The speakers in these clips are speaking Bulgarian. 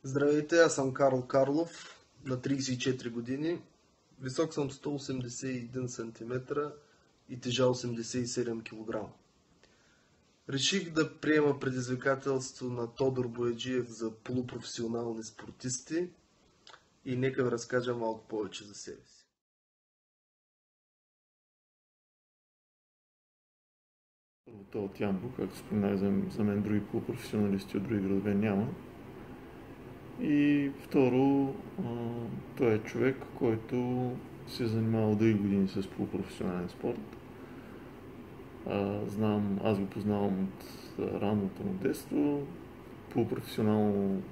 Здравейте, аз съм Карл Карлов, на 34 години. Висок съм 181 см и тежа 87 кг. Реших да приема предизвикателство на Тодор Бояджиев за полупрофесионални спортисти и нека ви разкажа малко повече за себе си. Първото от Ямбол, както споменах, за мен други полупрофесионалисти от други градове няма. И второ, той е човек, който се е занимавал дълги години с полупрофесионален спорт. Аз го познавам от ранното му детство. Полупрофесионално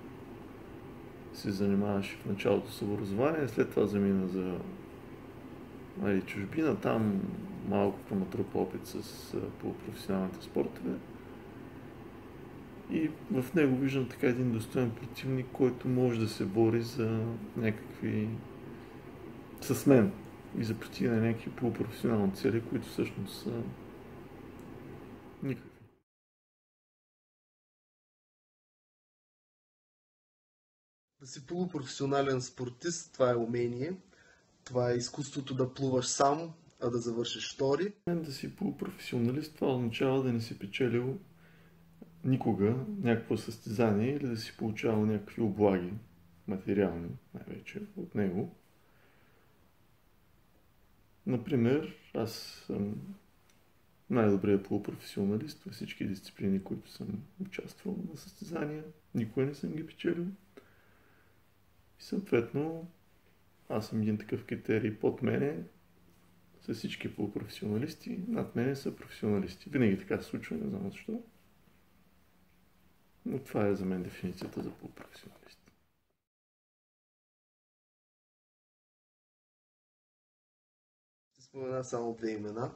се занимаваше в началото с образование, след това замина за чужбина. Там малко натрупа опит с полупрофесионалните спортове. И в него виждам така един достоен противник, който може да се бори за някакви... с мен и за постигане на някакви полупрофесионални цели, които всъщност са никакви. Да си полупрофесионален спортист, това е умение. Това е изкуството да плуваш сам, а да завършиш втори. Да си полупрофесионалист, това означава да не си печелил никога някакво състезание или да си получавал някакви облаги, материални най-вече от него. Например, аз съм най-добрият полупрофесионалист във всички дисциплини, които съм участвал на състезания. Никога не съм ги печелил. И съответно, аз съм един такъв критерий под мене с всички полупрофесионалисти. Над мене са професионалисти. Винаги така се случва, не знам защо. Но това е за мен дефиницията за полупрофесионалист. Ще спомена само две имена.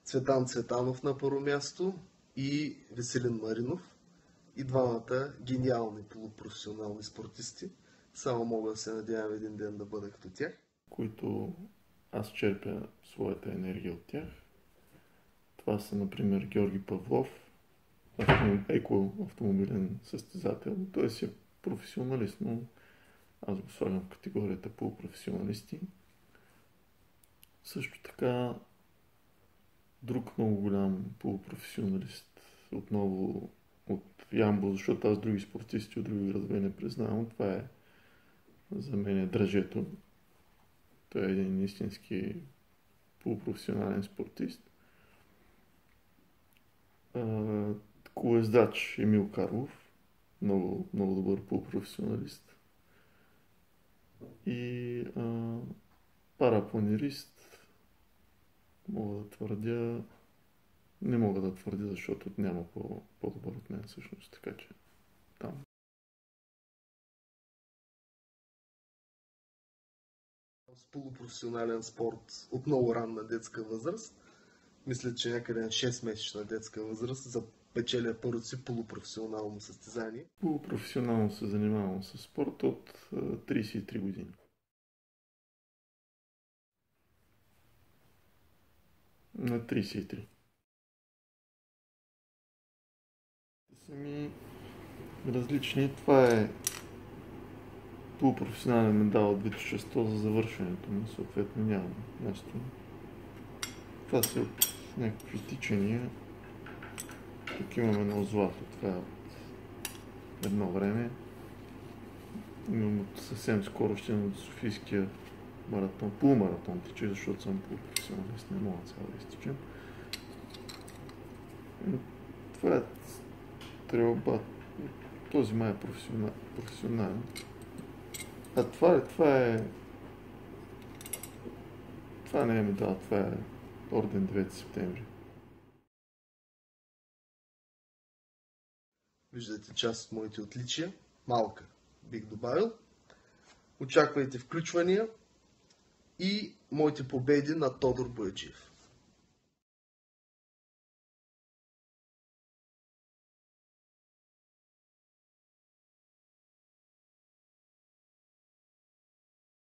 Цветан Цветанов на първо място и Веселин Маринов. И двамата гениални полупрофесионални спортисти. Само мога да се надявам един ден да бъда като тях. Които аз черпя своята енергия от тях. Това са, например, Георги Павлов, екоавтомобилен състезател. Той си е професионалист, но аз го слагам в категорията полупрофесионалисти. Също така, друг много голям полупрофесионалист, отново от Ямбол, защото аз други спортисти от други градове не признавам. Това е за мен е Дръжето. Той е един истински полупрофесионален спортист. Колездач Емил Карлов, много, много добър полупрофесионалист. И парапланирист, не мога да твърдя, защото няма по-добър от мен всъщност, така че там. С полупрофесионален спорт от много ранна детска възраст. Мисля, че някъде на 6-месечна детска възраст запечеля първото си полупрофесионално състезание. Полупрофесионално се занимавам с спорт от 33 години. На 33. Са ми различни. Това е полупрофесионален медал от Витоша 100 за завършването ми, съответно нямам място. Това са от някакви тичания. Тук имам едно злато, това е от едно време. Имам от съвсем скоро ще имам от Софийския маратон, полумаратон тича, защото съм полупрофесионалист, не мога цяло да изтичам. Това е трилбат. Този май е професионален. А това не е медал, това е орден 9 септември. Виждате част от моите отличия. Малка, бих добавил. Очаквайте включвания и моите победи на Тодор Бояджиев.